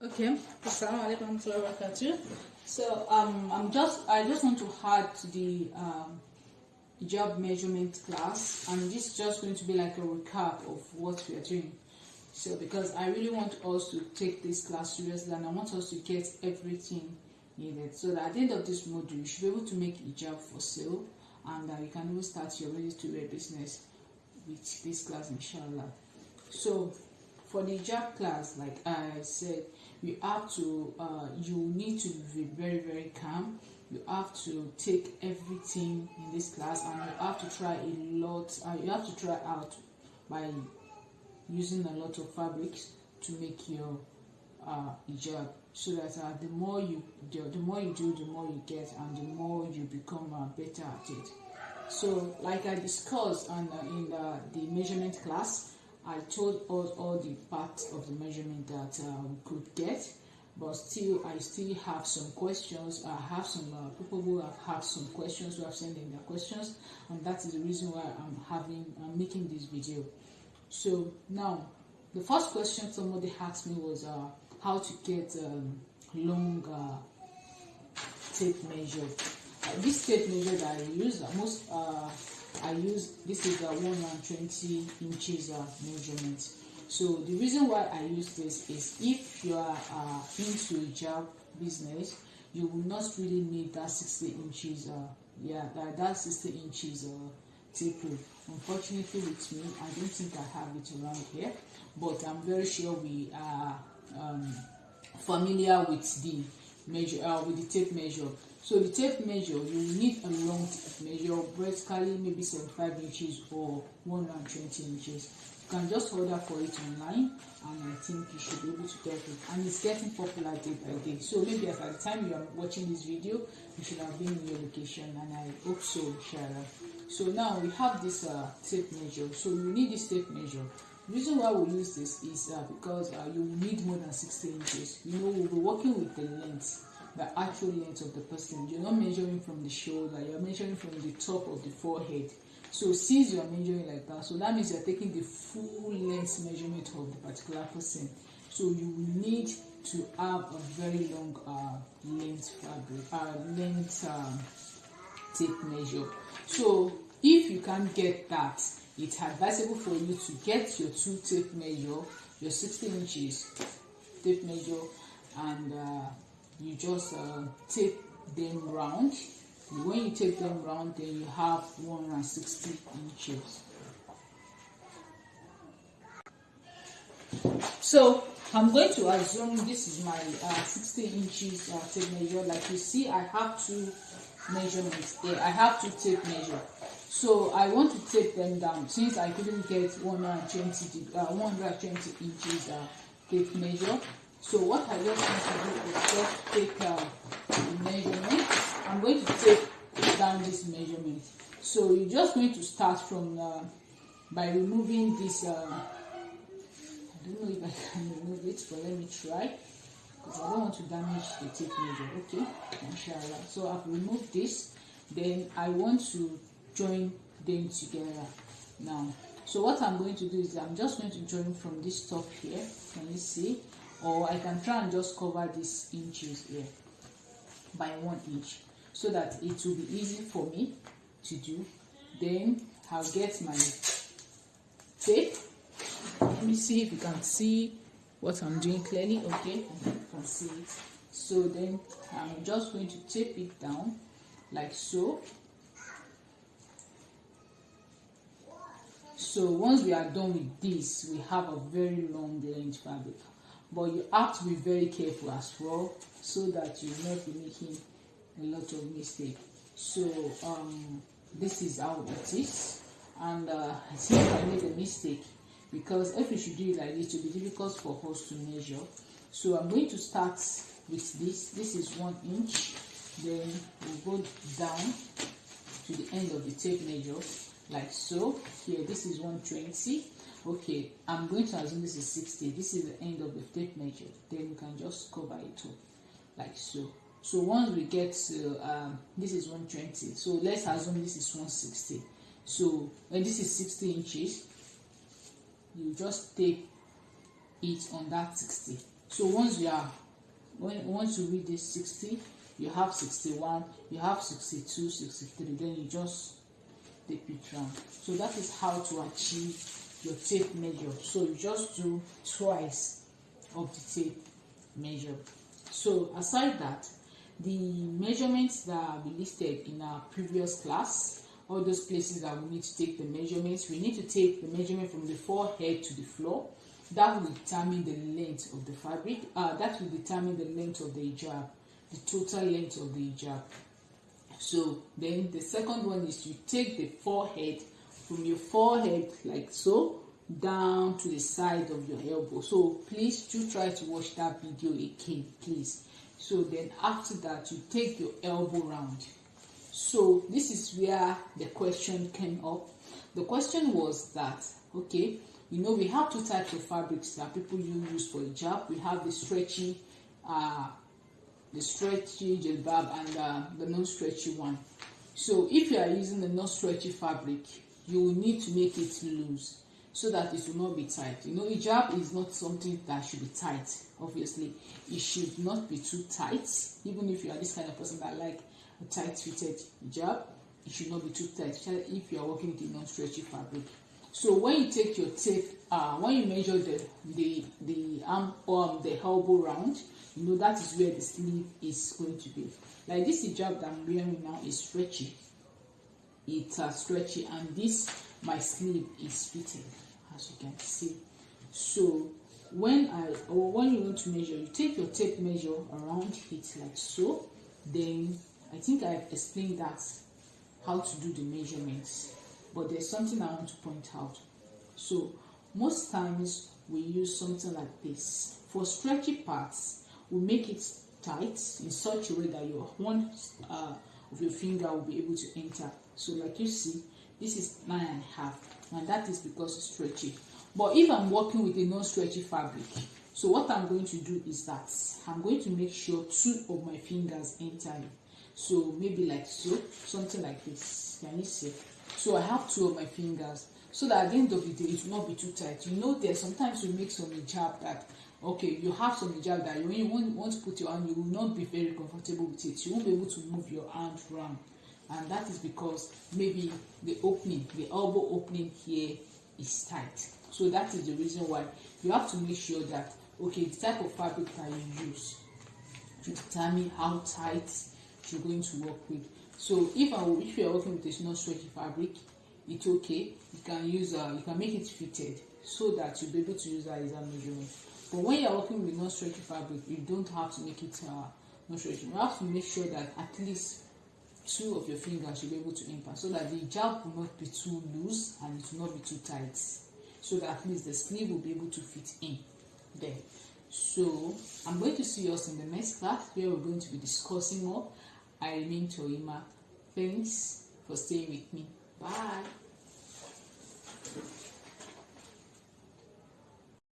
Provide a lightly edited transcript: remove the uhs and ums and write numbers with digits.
Okay, assalamu alaikum warahmatullahi wabarakatuh. So I just want to add to the hijab measurement class, and this is just going to be like a recap of what we are doing. So because I really want us to take this class seriously, and I want us to get everything needed, so that at the end of this module you should be able to make hijab for sale, and you can even start your ready to wear business with this class, inshallah. So for the hijab class, like I said, you have to you need to be very, very calm. You have to take everything in this class, and you have to try a lot. You have to try out by using a lot of fabrics to make your hijab, so that the more you do, the more you get, and the more you become better at it. So like I discussed in the measurement class, I told us all the parts of the measurement that we could get, but I still have some questions. I have some people who have had some questions, who have sent in their questions, and that is the reason why I'm making this video. So now, the first question somebody asked me was how to get long tape measure. This tape measure that I use, this is a 120 inches measurement. So the reason why I use this is, if you are into hijab business, you will not really need that 60 inches that 60 inches tape rule. Unfortunately with me, I don't think I have it around here, but I'm very sure we are familiar with the tape measure. So the tape measure, you will need a long tape measure, vertically maybe 75 inches or 120 inches. You can just order for it online, and I think you should be able to get it. And it's getting popular day by day. So maybe at the time you are watching this video, you should have been in your location, and I hope so, inshallah. So now we have this tape measure. So you need this tape measure. The reason why we use this is because you will need more than 60 inches. We'll be working with the length, the actual length of the person. You're not measuring from the shoulder, you're measuring from the top of the forehead. So since you're measuring like that, so that means you're taking the full length measurement of the particular person. So you will need to have a very long length tape measure. So if you can't get that, it's advisable for you to get your two tape measure, your 60 inches tape measure, and you just tape them round. When you take them round, then you have 160 inches. So I'm going to assume this is my 60 inches tape measure. Like you see, I have two measurements there. I have two tape measure. So I want to take them down, since I couldn't get 120 inches tape measure. So what I just want to do is just take the measurement. I'm going to take down this measurement. So you're just going to start from by removing this. I don't know if I can remove it, but let me try, because I don't want to damage the tape measure. Okay, inshallah. So I've removed this. Then I want to join them together now. So what I'm going to do is I'm just going to join from this top here. Can you see? Or I can try and just cover these inches here by 1 inch, so that it will be easy for me to do. Then I'll get my tape. Let me see if you can see what I'm doing clearly. Okay, you can see it. So then I'm just going to tape it down like so. So once we are done with this, we have a very long length fabric. But you have to be very careful as well, so that you will not be making a lot of mistake. So this is how it is, and I think I made a mistake, because if we should do it like this, it will be difficult for us to measure. So I'm going to start with this. This is 1 inch. Then we'll go down to the end of the tape measure like so. Here, this is 120. Okay, I'm going to assume this is 60. This is the end of the tape measure. Then we can just cover it up like so. So once we get to this is 120. So let's assume this is 160. So when this is 60 inches, you just tape it on that 60. So once you read this 60, you have 61, you have 62, 63, then you just tape it round. So that is how to achieve your tape measure. So you just do twice of the tape measure. So aside that, the measurements that we listed in our previous class, all those places that we need to take the measurements, we need to take the measurement from the forehead to the floor. That will determine the length of the fabric. That will determine the length of the hijab, the total length of the hijab. So then the second one is you take the forehead from your forehead like so down to the side of your elbow. So please do try to watch that video again, please. So then after that, you take your elbow round. So this is where the question came up. The question was that, okay, you know, we have two types of fabrics that people use for hijab. We have the stretchy jilbab and the non-stretchy one. So if you are using the non-stretchy fabric, you will need to make it loose so that it will not be tight. You know, hijab is not something that should be tight. Obviously, it should not be too tight. Even if you are this kind of person that like a tight-fitted hijab, it should not be too tight, especially if you are working with a non-stretchy fabric. So when you take your tape, when you measure the arm or the elbow round, you know that is where the sleeve is going to be. Like this hijab that I'm wearing now is stretchy. It's stretchy, and this my sleeve is fitted, as you can see. So when you want to measure, you take your tape measure around it like so. Then I think I've explained that how to do the measurements, but there's something I want to point out. So most times we use something like this. For stretchy parts, we make it tight in such a way that your one of your finger will be able to enter. So like you see, this is 9.5, and that is because it's stretchy. But if I'm working with a non-stretchy fabric, so what I'm going to do is that I'm going to make sure 2 of my fingers enter in. So maybe like so, something like this. Can you see? So I have 2 of my fingers, so that at the end of the day it will not be too tight. You know, there's sometimes you make some hijab that, okay, you have some hijab that when you want to put your hand, you will not be very comfortable with it. You won't be able to move your hand around, and that is because maybe the opening, the elbow opening here is tight. So that is the reason why you have to make sure that, okay, the type of fabric that you use to determine how tight you're going to work with. So if you are working with a non-stretchy fabric, it's okay. You can use you can make it fitted so that you'll be able to use that as a measurement. But when you are working with non-stretchy fabric, you don't have to make it non-stretchy. You have to make sure that at least 2 of your fingers should be able to enter, so that the hijab will not be too loose and it will not be too tight, so that at least the sleeve will be able to fit in there. So I'm going to see us in the next class where we're going to be discussing more. I remain Toima. Thanks for staying with me. Bye.